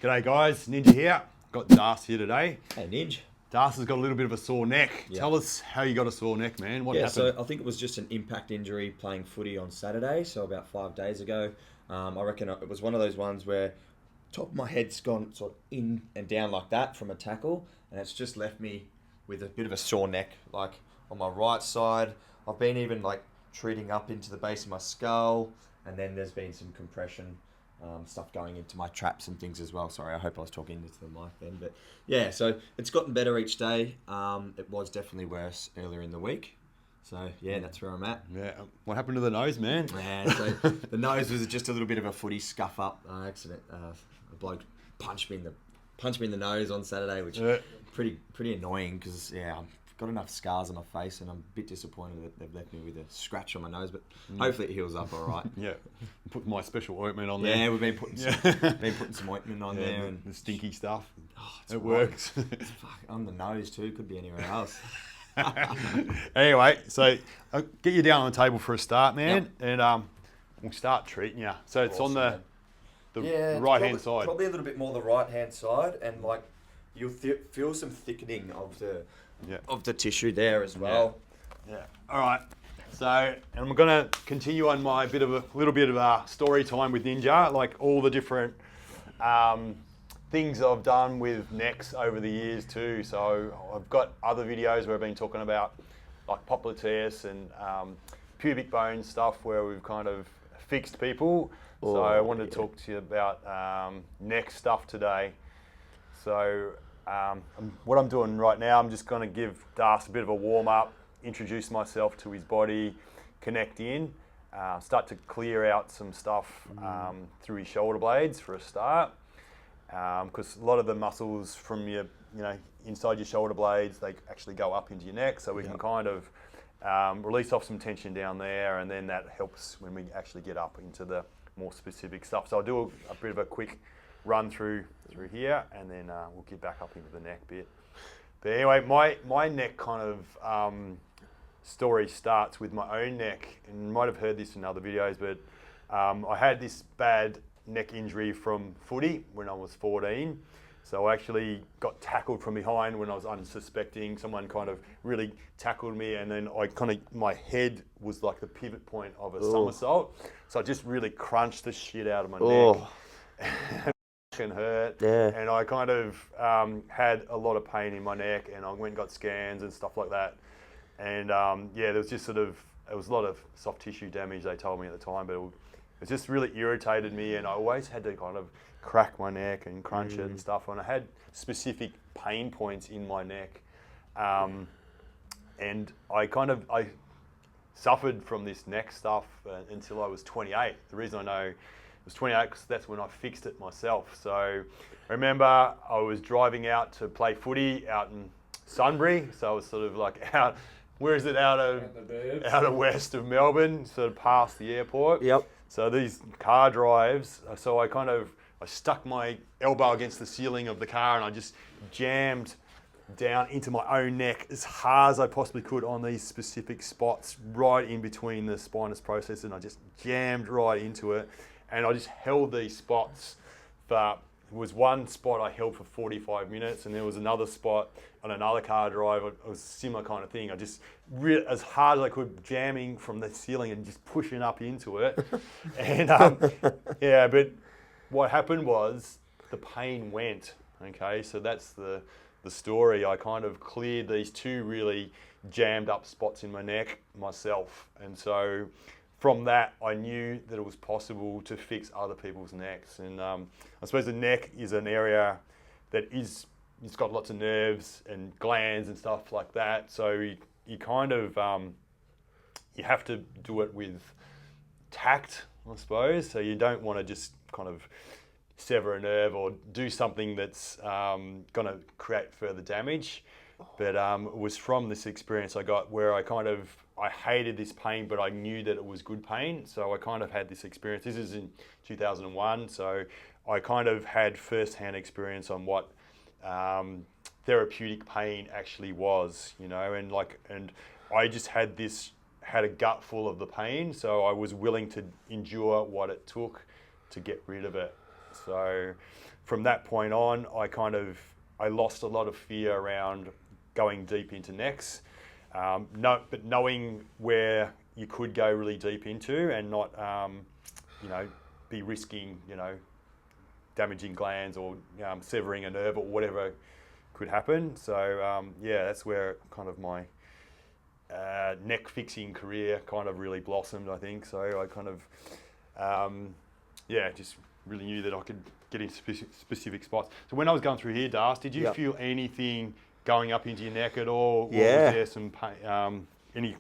G'day guys, Ninja here. Got Darcy here today. Hey Ninja. Darcy's got a little bit of a sore neck. Yeah. Tell us how you got a sore neck, man. What happened? So I think it was just an impact injury playing footy on Saturday, so about 5 days ago. I reckon it was one of those ones where top of my head's gone sort of in and down like that from a tackle, and it's just left me with a bit of a sore neck, like on my right side. I've been even like treating up into the base of my skull, and then there's been some compression stuff going into my traps and things as well. Sorry, I hope I was talking into the mic then. But yeah, so it's gotten better each day. It was definitely worse earlier in the week. So yeah, that's where I'm at. Yeah. What happened to the nose, man? Yeah, so the nose was just a little bit of a footy scuff up accident. A bloke punched me in the nose on Saturday, which pretty annoying because I've got enough scars on my face, and I'm a bit disappointed that they've left me with a scratch on my nose, but hopefully it heals up all right. Yeah, put my special ointment on there. Yeah, we've been putting some ointment on there, and the stinky stuff. It works. Fuck, on the nose too, could be anywhere else. Anyway, so I'll get you down on the table for a start, man, Yep. and we'll start treating you. So it's Awesome, on the right hand side. Probably a little bit more the right hand side, and like you'll feel some thickening of the tissue there as well. Yeah. All right. So, and I'm going to continue on my little bit of a story time with Ninja, like all the different things I've done with necks over the years too. So I've got other videos where I've been talking about like popliteus and pubic bone stuff where we've kind of fixed people. So I wanted to talk to you about neck stuff today. So what I'm doing right now, I'm just going to give Darcy a bit of a warm up, introduce myself to his body, connect in, start to clear out some stuff through his shoulder blades for a start. Because a lot of the muscles from your, inside your shoulder blades, they actually go up into your neck, so we can kind of release off some tension down there, and then that helps when we actually get up into the more specific stuff. So I'll do a bit of a quick run through here, and then we'll get back up into the neck bit. But anyway, my neck kind of story starts with my own neck, and you might have heard this in other videos, but I had this bad neck injury from footy when I was 14. So I actually got tackled from behind when I was unsuspecting. Someone kind of really tackled me, and then my head was like the pivot point of a somersault. So I just really crunched the shit out of my neck. And hurt, and I kind of had a lot of pain in my neck, and I went and got scans and stuff like that. And there was just it was a lot of soft tissue damage, they told me at the time, but it just really irritated me, and I always had to kind of crack my neck and crunch it and stuff, and I had specific pain points in my neck, and I suffered from this neck stuff until I was 28. The reason I know it was 28 because that's when I fixed it myself. So I remember I was driving out to play footy out in Sunbury, so I was sort of like out of west of Melbourne, sort of past the airport. Yep. So these car drives, so I stuck my elbow against the ceiling of the car, and I just jammed down into my own neck as hard as I possibly could on these specific spots right in between the spinous process, and I just jammed right into it. And I just held these spots there was one spot I held for 45 minutes, and there was another spot on another car drive. It was a similar kind of thing. I just, as hard as I could, jamming from the ceiling and just pushing up into it. And but what happened was the pain went. Okay, so that's the story. I kind of cleared these two really jammed up spots in my neck myself, and so from that, I knew that it was possible to fix other people's necks. And I suppose the neck is an area that it's got lots of nerves and glands and stuff like that. So you kind of, you have to do it with tact, I suppose. So you don't want to just kind of sever a nerve or do something that's going to create further damage. But it was from this experience I got where I hated this pain, but I knew that it was good pain. So I kind of had this experience. This is in 2001. So I kind of had first-hand experience on what therapeutic pain actually was, and I just had a gut full of the pain. So I was willing to endure what it took to get rid of it. So from that point on, I lost a lot of fear around going deep into necks. But knowing where you could go really deep into and not, be risking, damaging glands or severing a nerve or whatever could happen. So that's where kind of my neck fixing career kind of really blossomed, I think. So I kind of, just really knew that I could get into specific spots. So when I was going through here, Darcy, did you feel anything going up into your neck at all? Yeah. Or was there some pain, any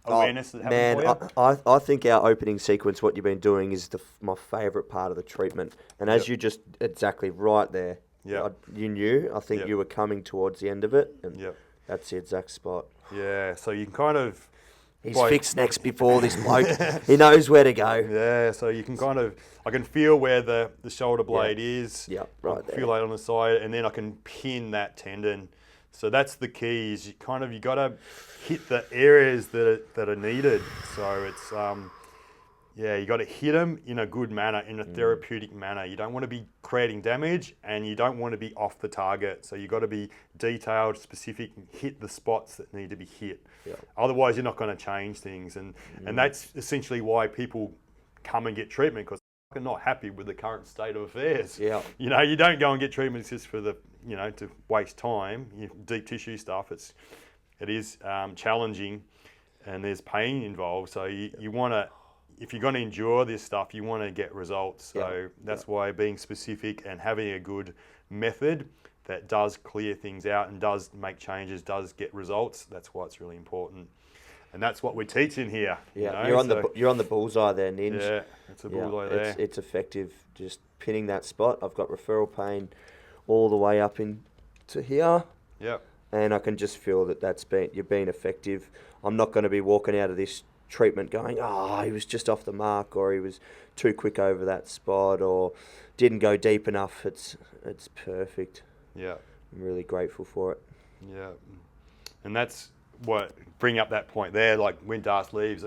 awareness that happened for you? I think our opening sequence, what you've been doing, is my favourite part of the treatment. And as you just exactly right there, you knew. I think you were coming towards the end of it, and that's the exact spot. Yeah, so you can kind of... He's fixed necks before, this bloke. He knows where to go. Yeah, so you can kind of... I can feel where the shoulder blade is. Yeah, right there. Feel it on the side, and then I can pin that tendon. So that's the key, is you got to hit the areas that are needed. So it's... you got to hit them in a good manner, in a therapeutic manner. You don't want to be creating damage, and you don't want to be off the target. So you got to be detailed, specific, and hit the spots that need to be hit. Yeah. Otherwise, you're not going to change things. And that's essentially why people come and get treatment, because they're not happy with the current state of affairs. Yeah. You don't go and get treatment just for the, to waste time. Deep tissue stuff, it is challenging, and there's pain involved. So you want to... If you're going to endure this stuff, you want to get results. So that's why being specific and having a good method that does clear things out and does make changes, does get results, that's why it's really important. And that's what we're teaching here. Yeah, you're on the bullseye there, Ninja. Yeah, it's a bullseye there. It's effective, just pinning that spot. I've got referral pain all the way up into here. Yeah. And I can just feel that you're being effective. I'm not going to be walking out of this treatment going, he was just off the mark, or he was too quick over that spot, or didn't go deep enough. It's perfect. Yeah. I'm really grateful for it. Yeah. And that's what, bring up that point there, like when Darcy leaves,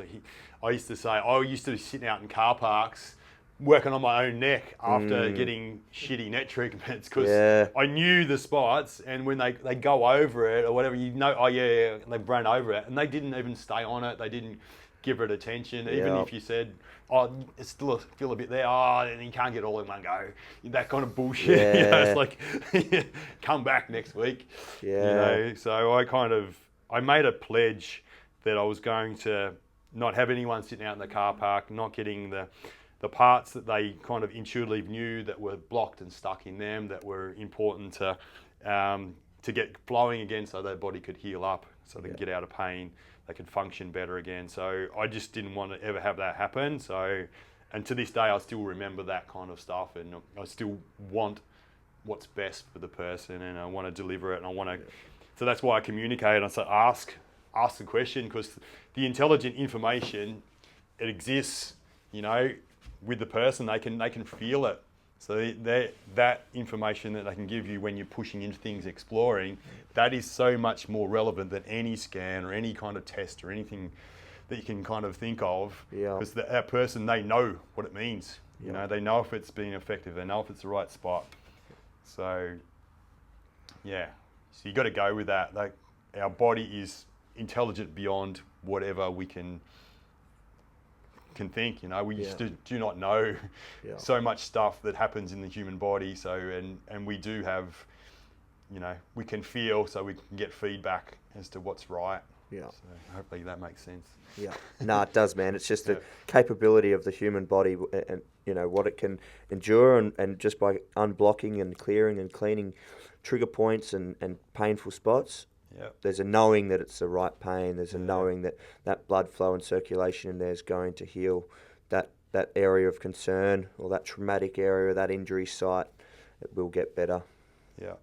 I used to say, I used to be sitting out in car parks working on my own neck after getting shitty neck treatments, because I knew the spots, and when they go over it or whatever, they've run over it, and they didn't even stay on it. They didn't give it attention, even if you said, it's still feel a bit there, and you can't get all in one go. That kind of bullshit. It's like, come back next week. Yeah. So I made a pledge that I was going to not have anyone sitting out in the car park, not getting the parts that they kind of intuitively knew that were blocked and stuck in them, that were important to get flowing again, so their body could heal up, so they could get out of pain, they could function better again. So I just didn't want to ever have that happen. So, and to this day, I still remember that kind of stuff, and I still want what's best for the person, and I want to deliver it, and I want to. So that's why I communicate, and I say ask the question, because the intelligent information, it exists, with the person. They can feel it. So that information that they can give you when you're pushing into things, exploring, that is so much more relevant than any scan or any kind of test or anything that you can kind of think of. Yeah. Because that person, they know what it means. They know if it's being effective. They know if it's the right spot. So, so you got to go with that. Like, our body is intelligent beyond whatever we can think. We just do not know so much stuff that happens in the human body. So and we do have, we can feel, so we can get feedback as to what's right. Yeah. So hopefully that makes sense. Yeah. No, it does, man. It's just the capability of the human body, and what it can endure, and just by unblocking and clearing and cleaning trigger points and painful spots. Yep. There's a knowing that it's the right pain. There's a knowing that blood flow and circulation in there is going to heal that area of concern, or that traumatic area, that injury site. It will get better. Yeah.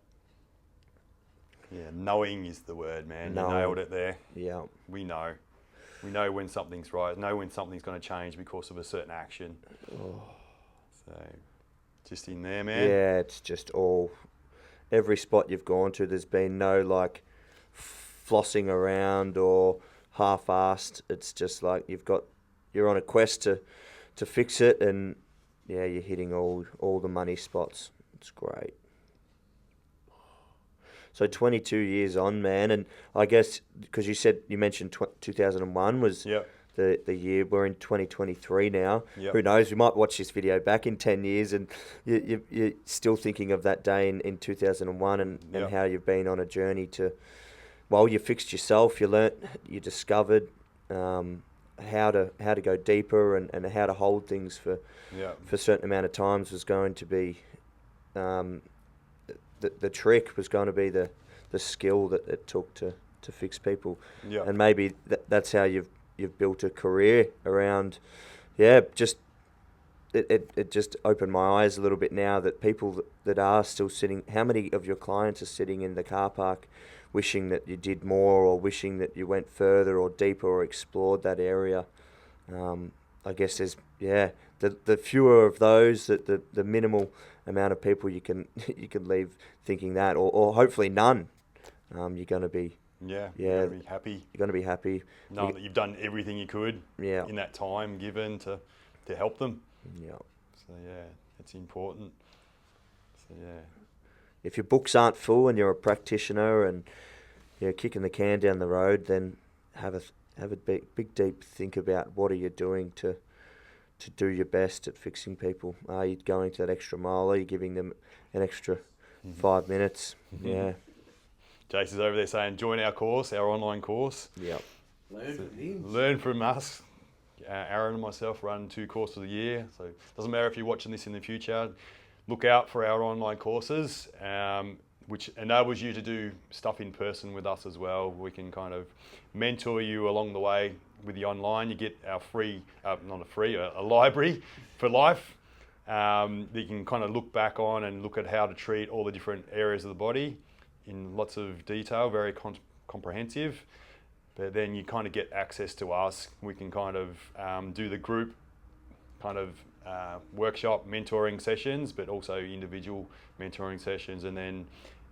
Yeah, knowing is the word, man. You nailed it there. Yeah. We know. We know when something's right. Know when something's going to change because of a certain action. Oh. So, just in there, man. Yeah, it's just every spot you've gone to, there's been no flossing around or half-assed. It's just like you're on a quest to fix it, and you're hitting all the money spots. It's great. So 22 years on, man, and I guess because you mentioned 2001 was the year. We're in 2023 now. Yep. Who knows? We might watch this video back in 10 years, and you're still thinking of that day in 2001 and how you've been on a journey to. Well, you fixed yourself. You learnt. You discovered how to go deeper and how to hold things for a certain amount of times was going to be. The trick was going to be the skill that it took to fix people, and maybe that's how you've built a career around. Just it just opened my eyes a little bit now that people that are still sitting. How many of your clients are sitting in the car park, wishing that you did more, or wishing that you went further or deeper or explored that area? I guess there's the fewer of those, the minimal amount of people you can leave thinking that, or hopefully none. You're going to be you're going to be happy. You're going to be happy knowing that you've done everything you could in that time given to help them. So it's important. So if your books aren't full and you're a practitioner and you're kicking the can down the road, then have a big deep think about what are you doing to do your best at fixing people. Are you going to that extra mile? Are you giving them an extra 5 minutes? Jason's over there saying, join our course, our online course. Learn from us. Aaron and myself run 2 courses a year, so it doesn't matter if you're watching this in the future. Look out for our online courses, which enables you to do stuff in person with us as well. We can kind of mentor you along the way with the online. You get our free, a library for life that you can kind of look back on and look at how to treat all the different areas of the body in lots of detail, very comprehensive. But then you kind of get access to us. We can kind of do the group kind of workshop mentoring sessions, but also individual mentoring sessions. And then,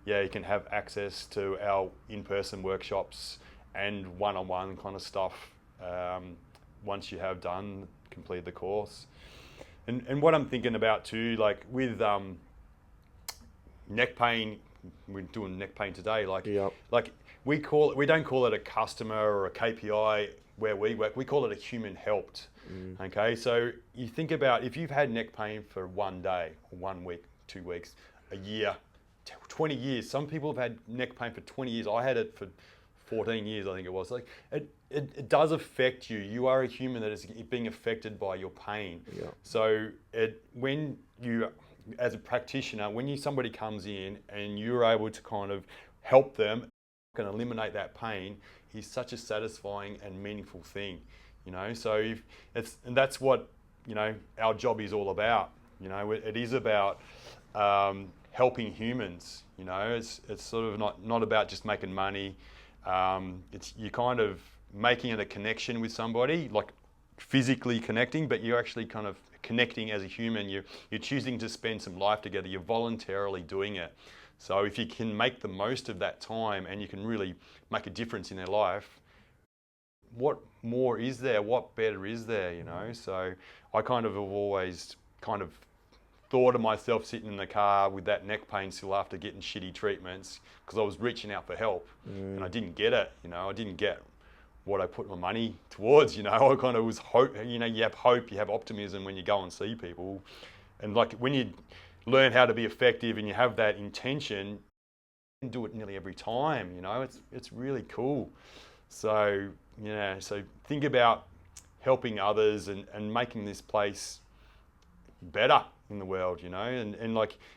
you can have access to our in-person workshops and one-on-one kind of stuff once you have completed the course. And what I'm thinking about too, like with neck pain, we're doing neck pain today, like we don't call it a customer or a KPI where we work, we call it a human helped. Okay, so you think about if you've had neck pain for 1 day, 1 week, 2 weeks, a year, 20 years. Some people have had neck pain for 20 years. I had it for 14 years, I think it was. Like it does affect you. You are a human that is being affected by your pain. So when you, as a practitioner, when somebody comes in and you're able to kind of help them and eliminate that pain, is such a satisfying and meaningful thing. So that's what our job is all about. It is about helping humans. It's sort of not about just making money. It's you kind of making it a connection with somebody, like physically connecting, but you're actually kind of connecting as a human. You're choosing to spend some life together. You're voluntarily doing it. So if you can make the most of that time and you can really make a difference in their life, what more is there? What better is there? So I kind of have always kind of thought of myself sitting in the car with that neck pain still after getting shitty treatments because I was reaching out for help and I didn't get it. I didn't get what I put my money towards. I kind of was hope. You have hope, you have optimism when you go and see people, and like when you learn how to be effective and you have that intention, you can do it nearly every time. It's really cool. So so think about helping others and making this place better in the world, and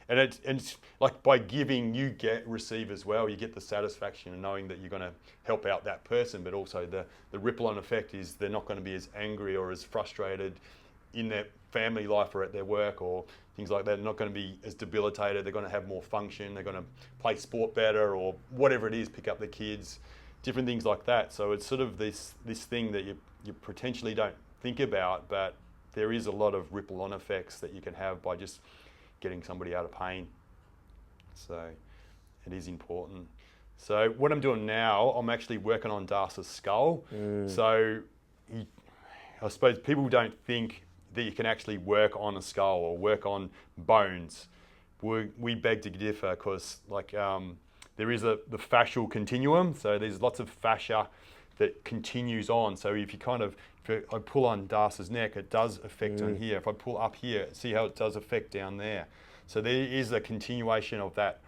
it's like by giving you receive as well. You get the satisfaction of knowing that you're going to help out that person, but also the ripple on effect is they're not going to be as angry or as frustrated in their family life or at their work or things like that. They're not going to be as debilitated. They're going to have more function. They're going to play sport better or whatever it is, pick up the kids, different things like that. So it's sort of this thing that you potentially don't think about, but there is a lot of ripple on effects that you can have by just getting somebody out of pain. So it is important. So what I'm doing now, I'm actually working on Darcy's skull. So I suppose people don't think that you can actually work on a skull or work on bones. we beg to differ because there is the fascial continuum. So there's lots of fascia that continues on. So if I pull on Darcy's neck, it does affect on here. If I pull up here, see how it does affect down there. So there is a continuation of that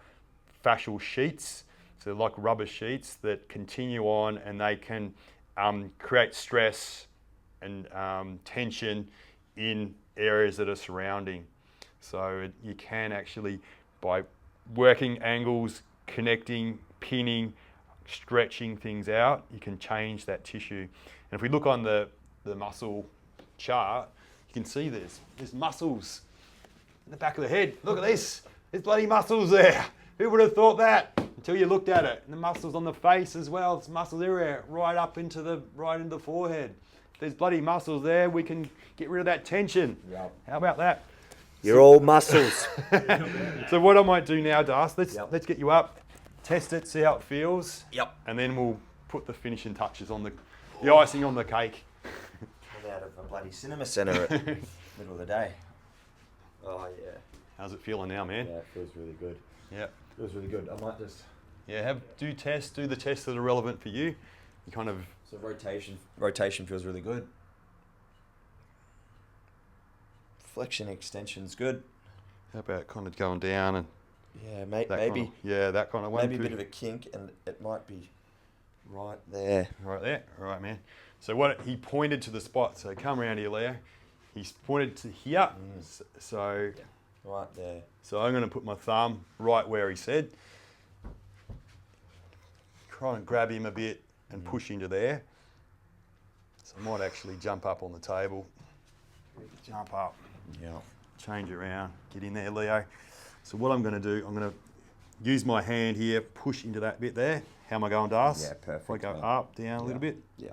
fascial sheets. So like rubber sheets that continue on, and they can create stress and tension in areas that are surrounding. So you can actually, by working angles, connecting, pinning, stretching things out, you can change that tissue. And if we look on the muscle chart, you can see there's muscles in the back of the head. Look at this. There's bloody muscles there. Who would have thought that until you looked at it? And the muscles on the face as well. It's muscles everywhere, right into the forehead. There's bloody muscles there. We can get rid of that tension. Yep. How about that? You're all muscles. So what I might do now, Darcy, let's get you up, test it, see how it feels. Yep. And then we'll put the finishing touches on the icing on the cake. Come out of a bloody cinema centre at middle of the day. Oh yeah. How's it feeling now, man? Yeah, it feels really good. Yeah. Feels really good. I might just... Yeah, do the tests that are relevant for you. You kind of... So rotation feels really good. Flexion extension's good. How about kind of going down and... Yeah, maybe. That kind of one. Maybe a bit of a kink, and it might be right there. Right there. All right, man. So he pointed to the spot. So come around here, Leo. He's pointed to here. So... Yeah. Right there. So I'm going to put my thumb right where he said. Try and grab him a bit and push into there. So I might actually jump up on the table. Jump up. Yeah. Change around. Get in there, Leo. So what I'm going to do, I'm going to use my hand here, push into that bit there. How am I going, Darcy? Yeah, perfect. If I go up, down a little bit. Yeah.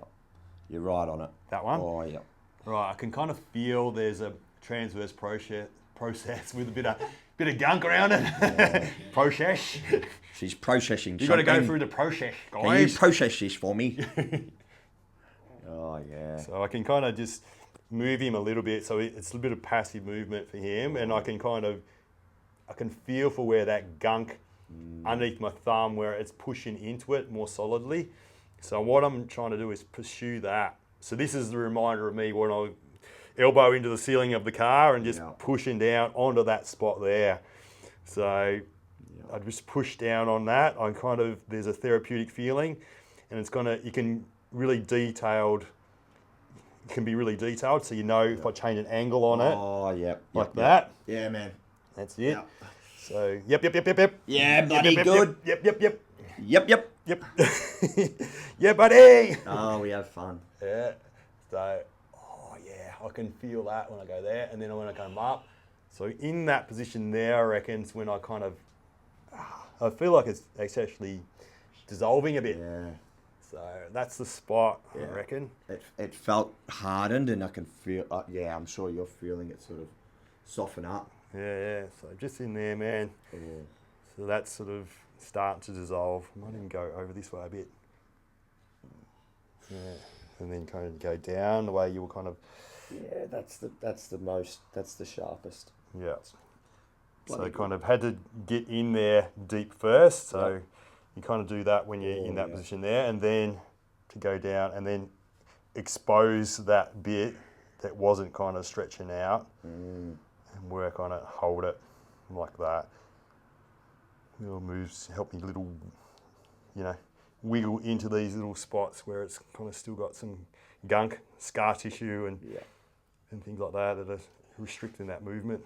You're right on it. That one? Oh, yeah. Right, I can kind of feel there's a transverse process with a bit of gunk around it. Yeah. Process. She's processing. You've got to go through the process, guys. Can you process this for me? Oh yeah. So I can kind of just move him a little bit, so it's a bit of passive movement for him, and I can feel for where that gunk underneath my thumb, where it's pushing into it more solidly. So what I'm trying to do is pursue that. So this is the reminder of me when I elbow into the ceiling of the car and just pushing down onto that spot there. So I just push down on that. There's a therapeutic feeling, and you can be really detailed. So if I change an angle on it. Oh, yep. That. Yeah, man. That's it. Yep. So, yep. Yeah, buddy, good. Yep. Yeah, buddy. Oh, we have fun. Yeah. So, I can feel that when I go there, and then when I come up. So in that position there, I reckon, is when I I feel like it's actually dissolving a bit. Yeah. So that's the spot, I reckon. It felt hardened, and I can feel, I'm sure you're feeling it sort of soften up. Yeah. So just in there, man. Yeah. So that's sort of starting to dissolve. I might even go over this way a bit. Yeah. And then kind of go down the way you were kind of... Yeah, that's the sharpest. Yeah. So I kind of had to get in there deep first. So you kind of do that when you're in that position there, and then to go down and then expose that bit that wasn't kind of stretching out and work on it, hold it like that. Little moves help me wiggle into these little spots where it's kind of still got some gunk, scar tissue and things like that are restricting that movement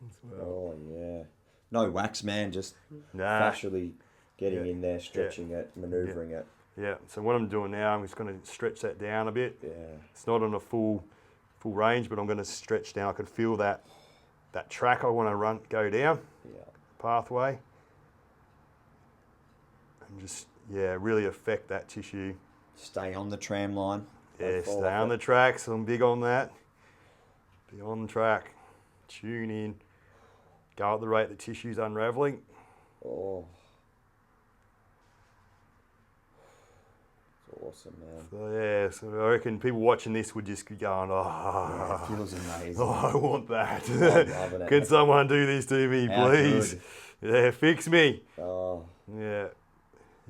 as well. Oh yeah. No wax, man, just fascially getting in there, stretching it, manoeuvring it. Yeah, so what I'm doing now, I'm just going to stretch that down a bit. Yeah. It's not on a full range, but I'm going to stretch down. I can feel that track I want to go down, pathway. And just, really affect that tissue. Stay on the tram line. Yeah, stay on the tracks. I'm big on that. Be on the track. Tune in. Go at the rate the tissue's unravelling. Oh. Awesome, man. So yeah, so I reckon people watching this would just be going, Yeah, it feels amazing. oh, I want that. I'm loving it. Can someone do this to me, How please? good. Yeah, fix me. Oh, Yeah,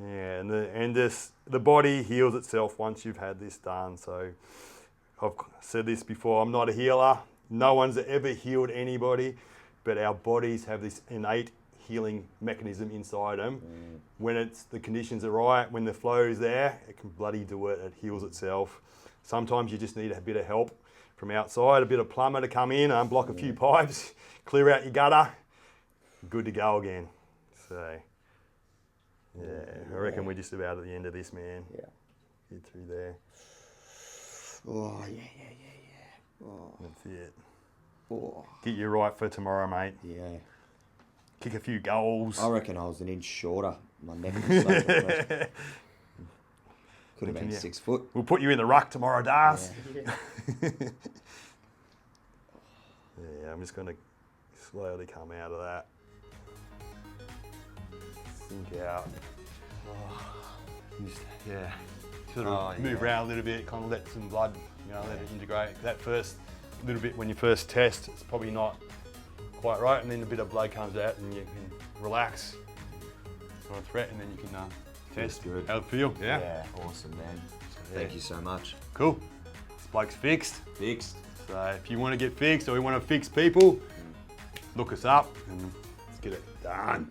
yeah, and the body heals itself once you've had this done. So I've said this before. I'm not a healer. No one's ever healed anybody, but our bodies have this innate healing mechanism inside them. When the conditions are right, when the flow is there, it can bloody do it. It heals itself. Sometimes you just need a bit of help from outside, a bit of plumber to come in, unblock a few pipes, clear out your gutter, good to go again. So, yeah, I reckon we're just about at the end of this, man. yeah. Get through there. Oh, yeah. Oh, That's it. oh. Get you right for tomorrow, mate. Yeah. Kick a few goals. I reckon I was an inch shorter. My neck was so compressed. Could have been Yeah. 6 foot. We'll put you in the ruck tomorrow, Darcy. Yeah. Yeah, I'm just going to slowly come out of that. Sink out. Just, yeah. Sort of move around a little bit, kind of let some blood, let it integrate. That first little bit when you first test, it's probably not quite right, and then a bit of blood comes out and you can relax. Not a threat, and then you can test. good. How it feel? Yeah. Yeah, awesome, man. Thank you so much. Cool. This bloke's fixed. Fixed. So if you want to get fixed or you want to fix people, look us up and let's get it done.